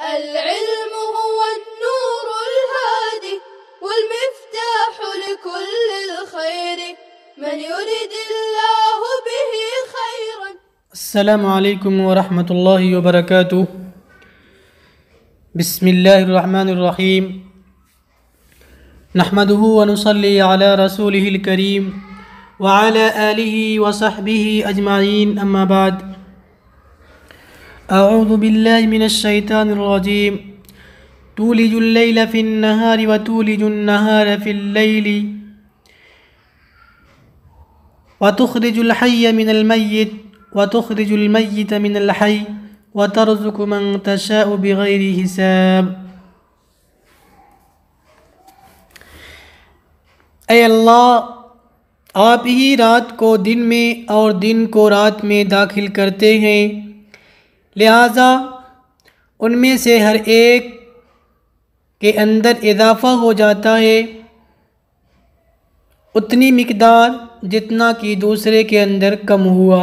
العلم هو النور الهادي والمفتاح لكل الخير من يريد الله به خيرا. السلام علیکم ورحمۃ اللہ وبرکاتہ. بسم اللہ الرحمن الرحیم. نحمده ونصلی علی رسولہ الکریم وعلی آلہ وصحبہ اجمعین. اما بعد. اعوذ باللہ من الشیطان الرجیم. تولج اللیل فی النہار وتولج النہار فی اللیل وتخرج الحی من المیت وتخرج المیت من الحی وترزق من تشاء بغیر حساب. اے اللہ، آپ ہی رات کو دن میں اور دن کو رات میں داخل کرتے ہیں، لہذا ان میں سے ہر ایک کے اندر اضافہ ہو جاتا ہے اتنی مقدار جتنا کہ دوسرے کے اندر کم ہوا.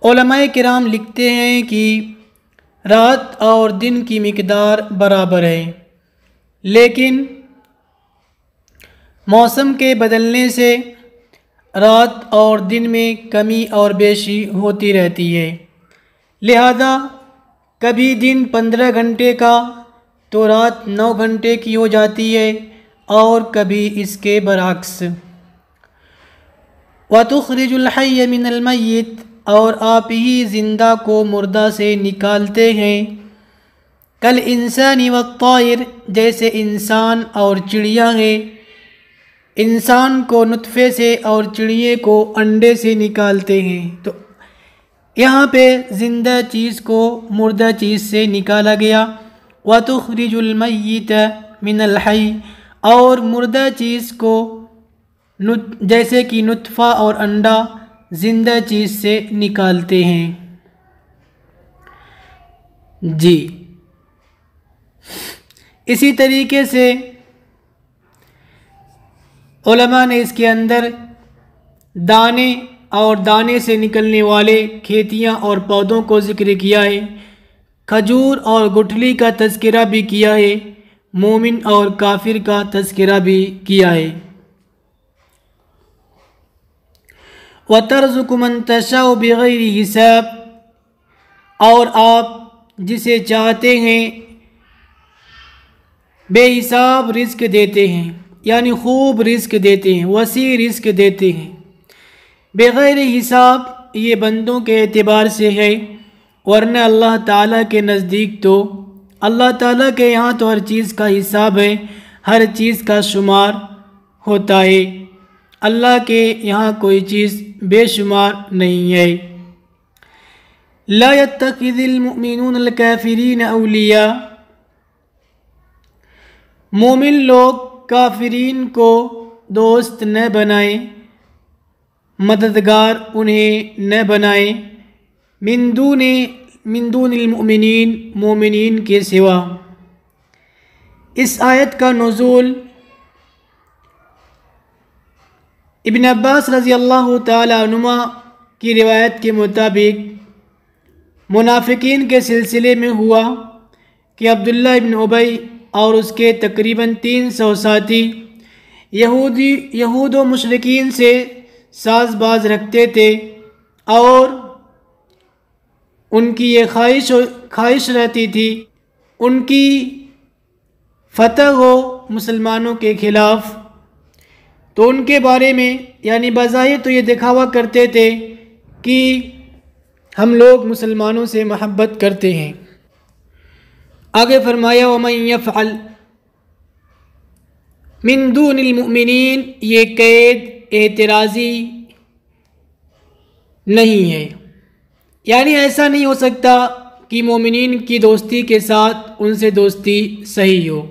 علماء کرام لکھتے ہیں کہ رات اور دن کی مقدار برابر ہے، لیکن موسم کے بدلنے سے رات اور دن میں کمی اور بیشی ہوتی رہتی ہے. لہذا کبھی دن 15 گھنٹے کا تو رات 9 گھنٹے کی ہو جاتی ہے، اور کبھی اس کے برعکس. وَتُخْرِجُ الْحَيَّ مِنَ الْمَيِّتِ، اور آپ ہی زندہ کو مردہ سے نکالتے ہیں. کَالْإِنسَانِ وَالطَّائِرِ، جیسے انسان اور چڑیا ہے. انسان کو نطفے سے اور چڑیے کو انڈے سے نکالتے ہیں. تو یہاں پہ زندہ چیز کو مردہ چیز سے نکالا گیا. وَتُخْرِجُ الْمَيِّتَ مِنَ الْحَيِّ، اور مردہ چیز کو جیسے کہ نطفہ اور انڈا زندہ چیز سے نکالتے ہیں. جی اسی طریقے سے علماء نے اس کے اندر دانے اور دانے سے نکلنے والے کھیتیاں اور پودوں کو ذکر کیا ہے. کھجور اور گٹھلی کا تذکرہ بھی کیا ہے. مومن اور کافر کا تذکرہ بھی کیا ہے. وَتَرْزُقُ مَن تَشَاءُ بِغَيْرِ حساب، اور آپ جسے چاہتے ہیں بے حساب رزق دیتے ہیں، یعنی خوب رزق دیتے ہیں، وسیع رزق دیتے ہیں. بغیر حساب یہ بندوں کے اعتبار سے ہے، ورنہ اللہ تعالیٰ کے نزدیک تو اللہ تعالیٰ کے یہاں تو ہر چیز کا حساب ہے، ہر چیز کا شمار ہوتا ہے. اللہ کے یہاں کوئی چیز بے شمار نہیں ہے. لا يتخذ المؤمنون الكافرین اولیاء، مومن لوگ کافرین کو دوست نہ بنائیں، مددگار انہیں نہ بنائیں. من دون المؤمنین، مومنین کے سوا. اس آیت کا نزول ابن عباس رضی اللہ تعالی عنہما کی روایت کے مطابق منافقین کے سلسلے میں ہوا کہ عبداللہ ابن ابی اور اس کے تقریباً 300 ساتھی یہود و مشرکین سے ساز باز رکھتے تھے، اور ان کی یہ خواہش رہتی تھی ان کی فتح ہو مسلمانوں کے خلاف. تو ان کے بارے میں یعنی بظاہر تو یہ دکھاوا کرتے تھے کہ ہم لوگ مسلمانوں سے محبت کرتے ہیں. آگے فرمایا وَمَن يَفْعَلْ مِن دُونِ الْمُؤْمِنِينَ، یہ قید اعتراضی نہیں ہے، یعنی ایسا نہیں ہو سکتا کہ مومنین کی دوستی کے ساتھ ان سے دوستی صحیح ہو.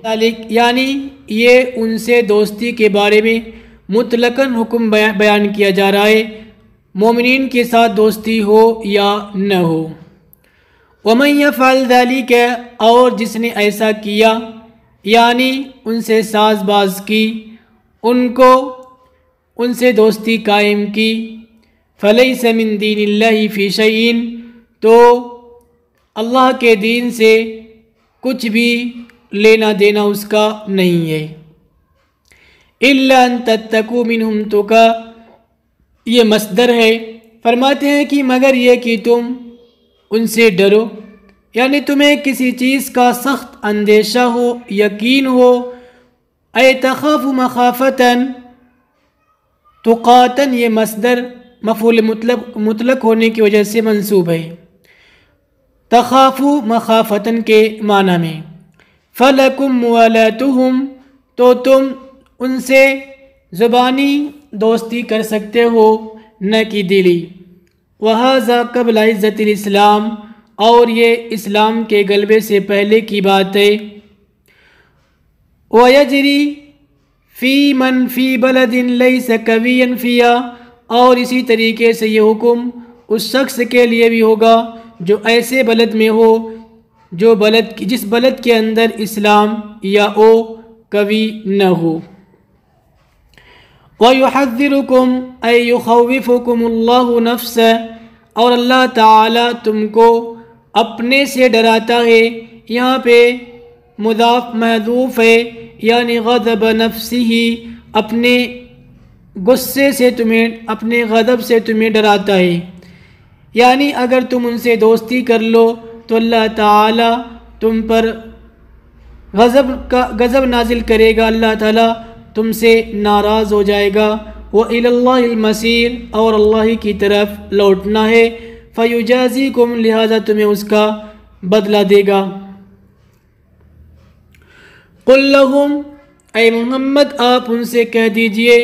یعنی یہ ان سے دوستی کے بارے میں مطلقاً حکم بیان کیا جا رہا ہے، مومنین کے ساتھ دوستی ہو یا نہ ہو. وَمَن يَفْعَلْ ذَلِكَ، اور جس نے ایسا کیا یعنی ان سے ساز باز کی، ان سے دوستی قائم کی، فَلَيْسَ مِن دِينِ اللَّهِ فِي شَيْءٍ، تو اللہ کے دین سے کچھ بھی لینا دینا اس کا نہیں ہے۔ الا ان تتقوا منہم تقا، یہ مصدر ہے، فرماتے ہیں کہ مگر یہ کہ تم ان سے ڈرو، یعنی تمہیں کسی چیز کا سخت اندیشہ ہو، یقین ہو۔ اے تخاف مخافتاً، تقاتن یہ مصدر مفعول مطلق ہونے کی وجہ سے منصوب ہے، تخافو مخافتن کے معنی میں۔ فلکم موالاتہم، تو تم ان سے زبانی دوستی کر سکتے ہو نہ کہ دلی۔ وہذا قبل عزت الاسلام، اور یہ اسلام کے غلبے سے پہلے کی بات ہے۔ وَيَجْرِي فِي مَنْ فِي بَلَدٍ لَيْسَ قَوِيًّا فِيهَا، اور اسی طریقے سے یہ حکم اس شخص کے لیے بھی ہوگا جو ایسے بلد میں ہو جس بلد کے اندر اسلام یا او قوی نہ ہو۔ وَيُحَذِّرُكُمْ أَيْ يُخَوِّفُكُمُ اللَّهُ نَفْسَهُ، اور اللہ تعالیٰ تم کو اپنے سے ڈراتا ہے۔ یہاں پہ مضاف محذوف ہے، یعنی غضب نفسہ، اپنے غصے سے تمہیں، اپنے غضب سے تمہیں ڈراتا ہے۔ یعنی اگر تم ان سے دوستی کر لو تو اللہ تعالیٰ تم پر غضب نازل کرے گا، اللہ تعالیٰ تم سے ناراض ہو جائے گا۔ وَإِلَى اللَّهِ الْمَصِيرُ، اور اللہ کی طرف لوٹنا ہے۔ فَيُجَازِيكُمْ، لہذا تمہیں اس کا بدلہ دے گا۔ قُلْ لَهُمْ، اے محمد آپ ان سے کہہ دیجئے،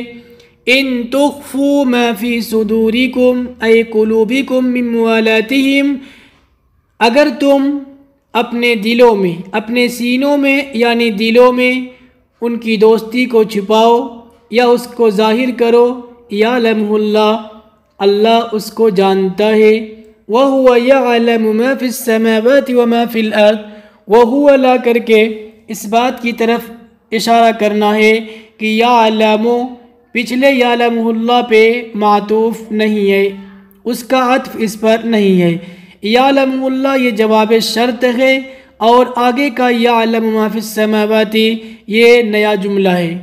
ان تخفوا ما فی صدورکم ای قلوبکم من موالاتہم، اگر تم اپنے دلوں میں، اپنے سینوں میں یعنی دلوں میں ان کی دوستی کو چھپاؤ یا اس کو ظاہر کرو، یعلمہ اللہ، اللہ اس کو جانتا ہے۔ وَهُوَ يَعْلَمُ مَا فِي السَّمَاوَاتِ وَمَا فِي الْأَرْضِ، وَهُوَ لا کر کے اس بات کی طرف اشارہ کرنا ہے کہ یعلم، پچھلے یعلمہ اللہ پہ معطوف نہیں ہے، اس کا عطف اس پر نہیں ہے۔ یعلم اللہ یہ جواب شرط ہے، اور آگے کا یعلم ما فی السماوات یہ نیا جملہ ہے۔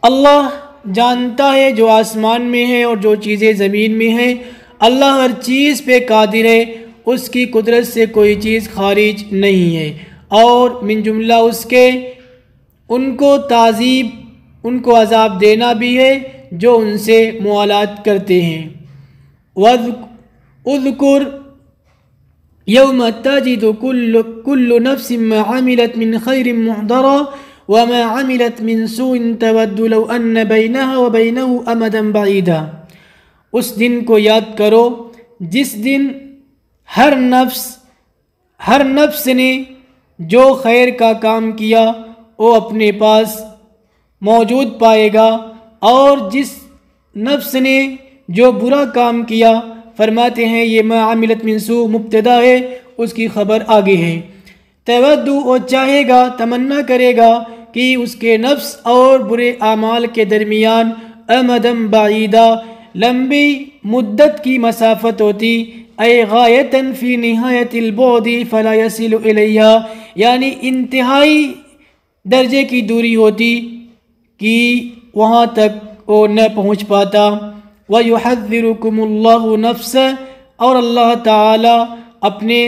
اللہ جانتا ہے جو آسمان میں ہے اور جو چیزیں زمین میں ہیں، اللہ ہر چیز پہ قادر ہے، اس کی قدرت سے کوئی چیز خارج نہیں ہے، اور من جملہ اس کے ان کو تعذیب، ان کو عذاب دینا بھی ہے جو ان سے موالات کرتے ہیں۔ اذکر یوم تجد کل نفس ما عملت من خیر محضرا وما عملت من سوء تود لو ان بینها وبینه امدا بعیدا، اس دن کو یاد کرو جس دن ہر نفس نے جو خیر کا کام کیا وہ اپنے پاس موجود پائے گا، اور جس نفس نے جو برا کام کیا، فرماتے ہیں یہ ما عملت من سوء مبتدا ہے، اس کی خبر آگے ہے۔ تود، وہ چاہے گا، تمنا کرے گا کہ اس کے نفس اور برے اعمال کے درمیان امدن بعیدا، لمبی مدت کی مسافت ہوتی، اے غایتاً فی نہایت البعد فلا یصل الیہا، یعنی انتہائی درجے کی دوری ہوتی کہ وہاں تک وہ نہ پہنچ پاتا۔ وَيُحَذِّرُكُمُ اللَّهُ نَفْسَهُ، اور اللہ تعالیٰ اپنے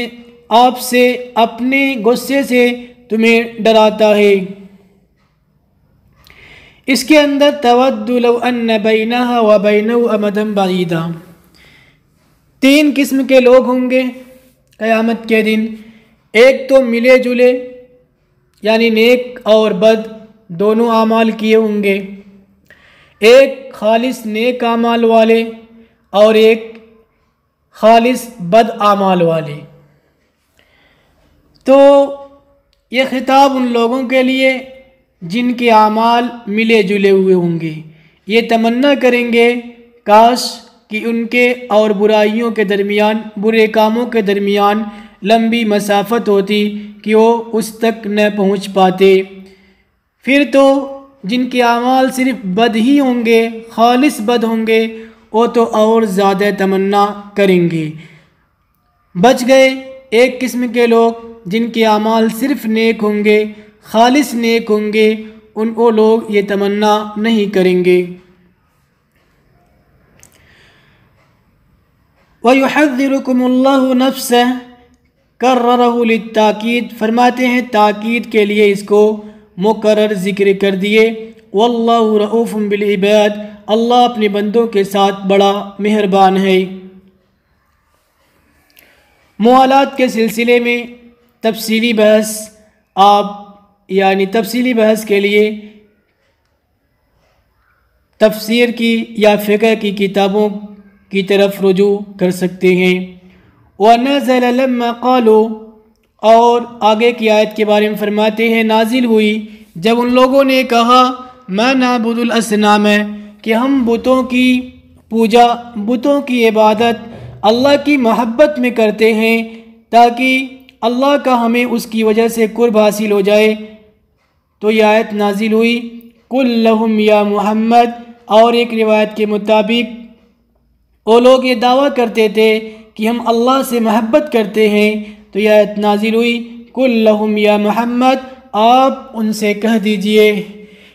آپ سے، اپنے غصے سے تمہیں ڈراتا ہے۔ اس کے اندر تود لو ان بینہا و بینہ امدا بعیدا، تین قسم کے لوگ ہوں گے قیامت کے دن۔ ایک تو ملے جلے، یعنی نیک اور بد دونوں اعمال کیے ہوں گے، ایک خالص نیک اعمال والے اور ایک خالص بد اعمال والے۔ تو یہ خطاب ان لوگوں کے لیے جن کے اعمال ملے جلے ہوئے ہوں گے، یہ تمنا کریں گے کاش کہ ان کے اور برائیوں کے درمیان، برے کاموں کے درمیان لمبی مسافت ہوتی کہ وہ اس تک نہ پہنچ پاتے۔ پھر تو جن کے اعمال صرف بد ہی ہوں گے، خالص بد ہوں گے، وہ تو اور زیادہ تمنا کریں گے۔ بچ گئے ایک قسم کے لوگ جن کے اعمال صرف نیک ہوں گے، خالص نیک ہوں گے، وہ لوگ یہ تمنا نہیں کریں گے۔ وَيُحَذِّرُكُمُ اللَّهُ نَفْسَهُ كَرَّرَهُ لِلتَّاكِيد، فرماتے ہیں تاکید کے لیے اس کو مکرر ذکر کر دیے۔ وَاللَّهُ رَءُوفٌ بِالْعِبَادِ، اللہ اپنے بندوں کے ساتھ بڑا مہربان ہے۔ موالات کے سلسلے میں تفصیلی بحث تفصیلی بحث کے لیے تفسیر کی یا فقہ کی کتابوں کی طرف رجوع کر سکتے ہیں۔ وَنَزَلَ لَمَّا قَالُوا، اور آگے کی آیت کے بارے میں فرماتے ہیں نازل ہوئی جب ان لوگوں نے کہا مَا نَعْبُدُ الْأَصْنَامَ، کہ ہم بتوں کی پوجا، بتوں کی عبادت اللہ کی محبت میں کرتے ہیں تاکہ اللہ کا ہمیں اس کی وجہ سے قرب حاصل ہو جائے، تو یہ آیت نازل ہوئی قُلْ لَهُمْ يَا مُحَمَّد۔ اور ایک روایت کے مطابق وہ لوگ یہ دعویٰ کرتے تھے کہ ہم اللہ سے محبت کرتے ہیں، تو یہ آیت نازل ہوئی قُلْ لَهُمْ يَا مُحَمَّد، آپ ان سے کہہ دیجئے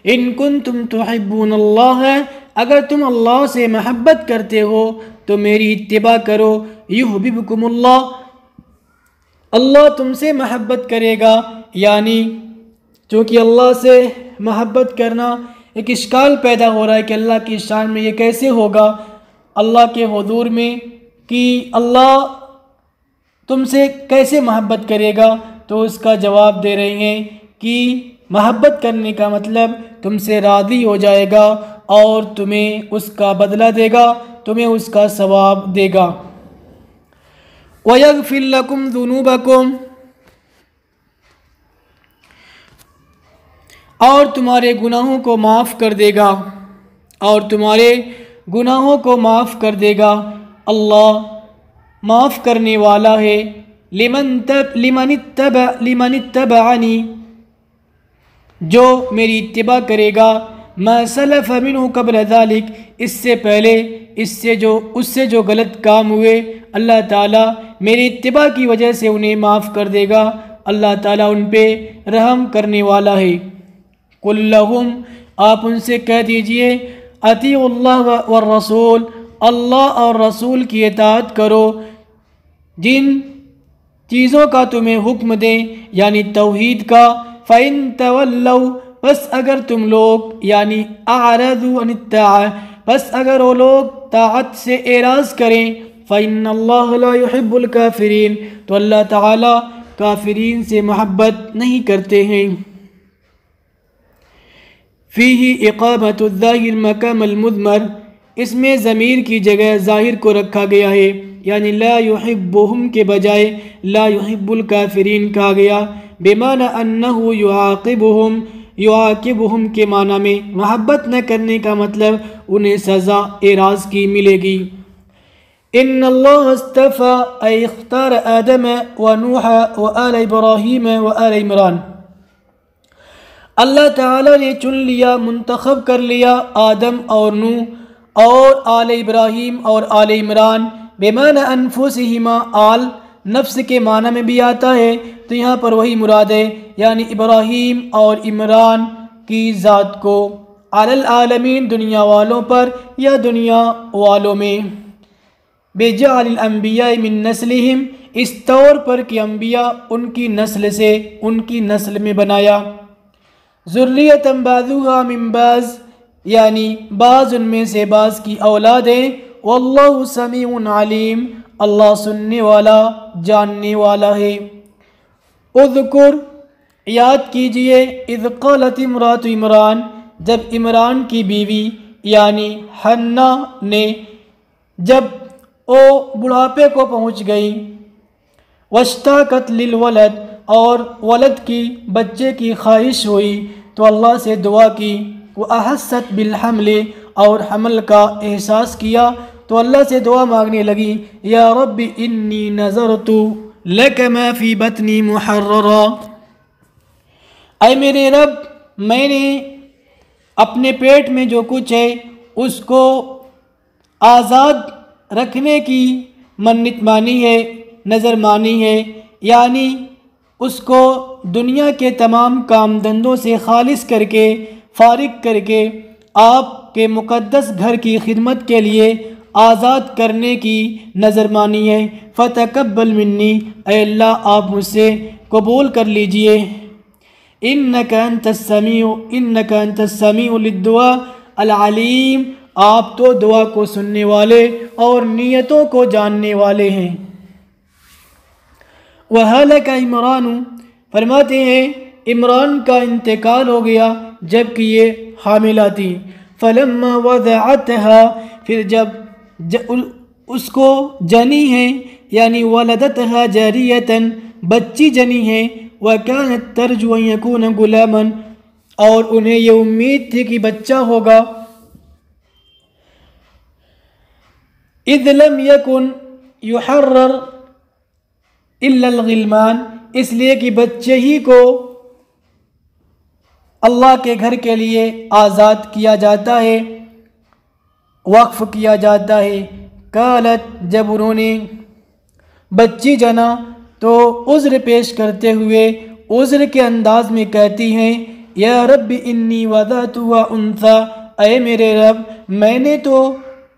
ان کنتم تحبون اللہ، اگر تم اللہ سے محبت کرتے ہو تو میری اتباع کرو، یحببکم اللہ، اللہ تم سے محبت کرے گا۔ یعنی چونکہ اللہ سے محبت کرنا ایک اشکال پیدا ہو رہا ہے کہ اللہ کی شان میں یہ کیسے ہوگا اللہ کے حضور میں کہ اللہ تم سے کیسے محبت کرے گا، تو اس کا جواب دے رہے ہیں کہ محبت کرنے کا مطلب تم سے راضی ہو جائے گا اور تمہیں اس کا بدلہ دے گا، تمہیں اس کا ثواب دے گا۔ وَيَغْفِرْ لَكُمْ ذُنُوبَكُمْ، اور تمہارے گناہوں کو معاف کر دے گا، اور تمہارے گناہوں کو معاف کر دے گا۔ اللہ معاف کرنے والا ہے۔ لمن اتبعنی، جو میری اتباع کرے گا، ما سلف منہ قبل ذلک، اس سے پہلے اس سے جو غلط کام ہوئے اللہ تعالیٰ میری اتباع کی وجہ سے انہیں معاف کر دے گا۔ اللہ تعالیٰ ان پہ رحم کرنے والا ہے۔ قُلْ لَهُمْ، آپ ان سے کہہ دیجئے اطیعوا اللہ والرسول، اللہ اور رسول کی اطاعت کرو، جن چیزوں کا تمہیں حکم دیں یعنی توحید کا۔ فَإِن تَوَلَّوْا، بس اگر تم لوگ یعنی اعرضوا عن الطاعہ، بس اگر وہ لوگ طاعت سے اعراض کریں، فَإِنَّ اللَّهَ لَا يُحِبُّ الْكَافِرِينَ، تو اللہ تعالیٰ کافرین سے محبت نہیں کرتے ہیں۔ فِيهِ إِقَامَةُ الظَّاهِرِ مَقَامَ الْمُضْمَرِ، اس میں ضمیر کی جگہ ظاہر کو رکھا گیا ہے، یعنی لا يحبهم کے بجائے لا يحب الکافرین کہا گیا، بمعنی انہ یعاقبهم کے معنی میں محبت نہ کرنے کا مطلب انہیں سزا اعراض کی ملے گی۔ ان اللہ اصطفى ای اختار آدم ونوح وآل ابراہیم وآل عمران، اللہ تعالیٰ نے چن لیا، منتخب کر لیا آدم اور نوح اور آل ابراہیم اور آل عمران، بمعنی انفسہما، آل نفس کے معنی میں بھی آتا ہے، تو یہاں پر وہی مراد ہے، یعنی ابراہیم اور عمران کی ذات کو، علی العالمین، دنیا والوں پر یا دنیا والوں میں، بجعل الانبیاء من نسلہم، اس طور پر کہ انبیاء ان کی نسل سے، ان کی نسل میں بنایا، ذریۃ بعضھا من بعض، یعنی بعض ان میں سے بعض کی اولاد ہیں، واللہ سمیع علیم، اللہ سننے والا جاننے والا ہے۔ اذکر، یاد کیجئے، اذ قالت امرأۃ عمران، جب عمران کی بیوی یعنی حنہ نے، جب وہ بڑھاپے کو پہنچ گئی، واشتاقت للولد، اور ولد کی، بچے کی خواہش ہوئی، تو اللہ سے دعا کی، وأحست بالحمل، اور حمل کا احساس کیا تو اللہ سے دعا مانگنے لگی، یا رب انی نذرت لک ما فی بطنی محررا، اے میرے رب میں نے اپنے پیٹ میں جو کچھ ہے اس کو آزاد رکھنے کی منت مانی ہے، نظر مانی ہے، یعنی اس کو دنیا کے تمام کام دھندوں سے خالص کر کے فارغ کر کے آپ کے مقدس گھر کی خدمت کے لیے آزاد کرنے کی نظر مانی ہے۔ فتقبل منی، اے اللہ آپ مجھ سے قبول کر لیجئے۔ انک انت السمیع للدعاء العلیم، آپ تو دعا کو سننے والے اور نیتوں کو جاننے والے ہیں۔ وَهَلَكَ عمران، فرماتے ہیں عمران کا انتقال ہو گیا جب کہ یہ حاملہ تھی۔ فَلَمَّا وَضَعَتْهَا، پھر جب اس کو جنی ہے، یعنی ولدتها جاریۃ، بچی جنی ہے، وَكَانَتْ تَرْجُو أَن يَكُونَ غُلَامًا، اور انہیں یہ امید تھی کہ بچہ ہوگا۔ اِذْ لَمْ يَكُنْ يُحَرَّرْ إِلَّا الْغِلْمَانِ، اس لیے کہ بچے ہی کو اللہ کے گھر کے لیے آزاد کیا جاتا ہے، وقف کیا جاتا ہے۔ قالت، جب انہوں نے بچی جنا تو عذر پیش کرتے ہوئے عذر کے انداز میں کہتی ہیں، یا رب انی وضعتها انثی، اے میرے رب میں نے تو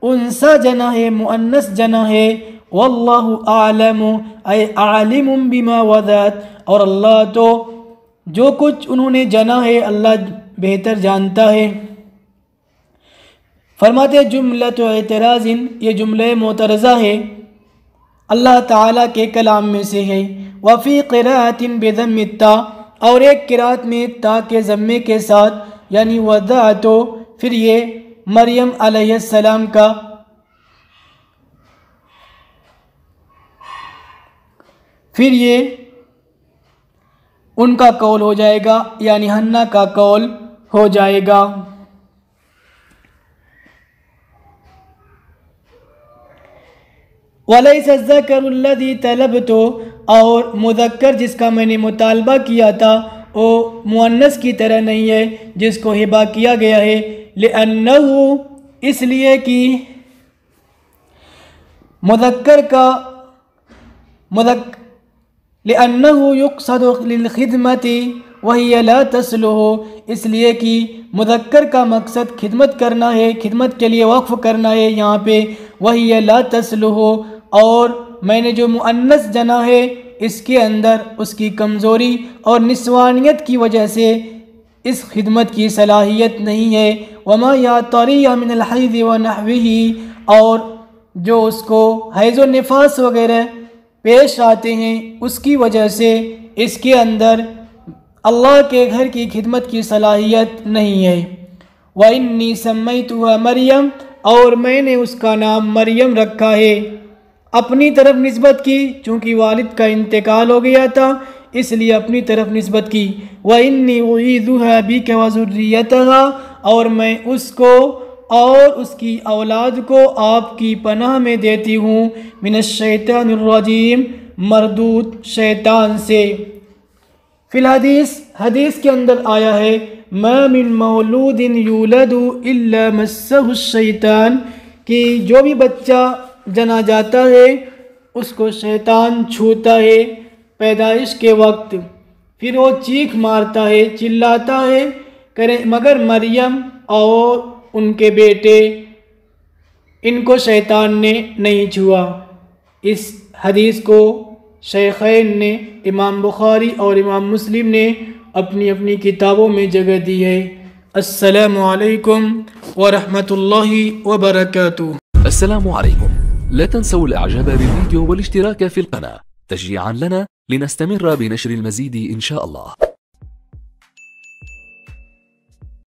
انثی جنا ہے، مؤنث جنا ہے۔ واللہ اعلم، اے عالم بما وضعت، اور اللہ تو جو کچھ انہوں نے جنا ہے اللہ بہتر جانتا ہے۔ فرماتے جملۃ اعتراض، یہ جملہ معترضہ ہے، اللہ تعالیٰ کے کلام میں سے ہے۔ وفی قراءۃ بضم التاء، اور ایک قرأت میں تا کے ضمے کے ساتھ، یعنی وضعت، پھر یہ مریم علیہ السلام کا پھر یہ ان کا قول ہو جائے گا، یعنی حنا کا قول ہو جائے گا۔ وَلَيْسَ الذَّكَرُ الَّذِي طَلَبْتُ، اور مذکر جس کا میں نے مطالبہ کیا تھا وہ مؤنث کی طرح نہیں ہے جس کو ہبہ کیا گیا ہے۔ لِأَنَّهُ، اس لیے کہ مذکر کا لِأَنَّهُ يُقْصَدُ لِلْخِدْمَةِ وَهِيَ لَا تَصْلُحُ، اس لیے کہ مذکر کا مقصد خدمت کرنا ہے، خدمت کے لیے وقف کرنا ہے یہاں پہ۔ وَهِيَ لَا تَصْلُحُ، اور میں نے جو مؤنث جنا ہے اس کے اندر اس کی کمزوری اور نسوانیت کی وجہ سے اس خدمت کی صلاحیت نہیں ہے۔ وَمَا يَعْتَرِيَ مِنَ الْحَيْضِ وَنَحْوِهِ، اور جو اس کو حیض و نفاس وغیرہ پیش آتے ہیں اس کی وجہ سے اس کے اندر اللہ کے گھر کی خدمت کی صلاحیت نہیں ہے۔ وَإِنِّي سَمَّيْتُهَا مریم، اور میں نے اس کا نام مریم رکھا ہے، اپنی طرف نسبت کی، چونکہ والد کا انتقال ہو گیا تھا اس لیے اپنی طرف نسبت کی۔ وَإِنِّي أُعِيذُهَا بِكَ وَذُرِّيَّتَهَا، اور میں اس کو اور اس کی اولاد کو آپ کی پناہ میں دیتی ہوں، من الشیطان الرجیم، مردود شیطان سے۔ فی الحدیث، حدیث کے اندر آیا ہے، ما من مولود یولد الا مسہ الشیطان، کہ جو بھی بچہ جنا جاتا ہے اس کو شیطان چھوتا ہے پیدائش کے وقت، پھر وہ چیخ مارتا ہے، چلاتا ہے، مگر مریم اور ان کے بیٹے ان کو شیطان نے نہیں چھوا۔ اس حدیث کو شیخین نے، امام بخاری اور امام مسلم نے اپنی اپنی کتابوں میں جگہ دی ہے۔ السلام علیکم ورحمۃ اللہ وبرکاتہ۔ السلام عليكم، لا تنسوا الاعجاب بالفيديو والاشتراك في القناة تشجيعا لنا لنستمر بنشر المزيد إن شاء الله.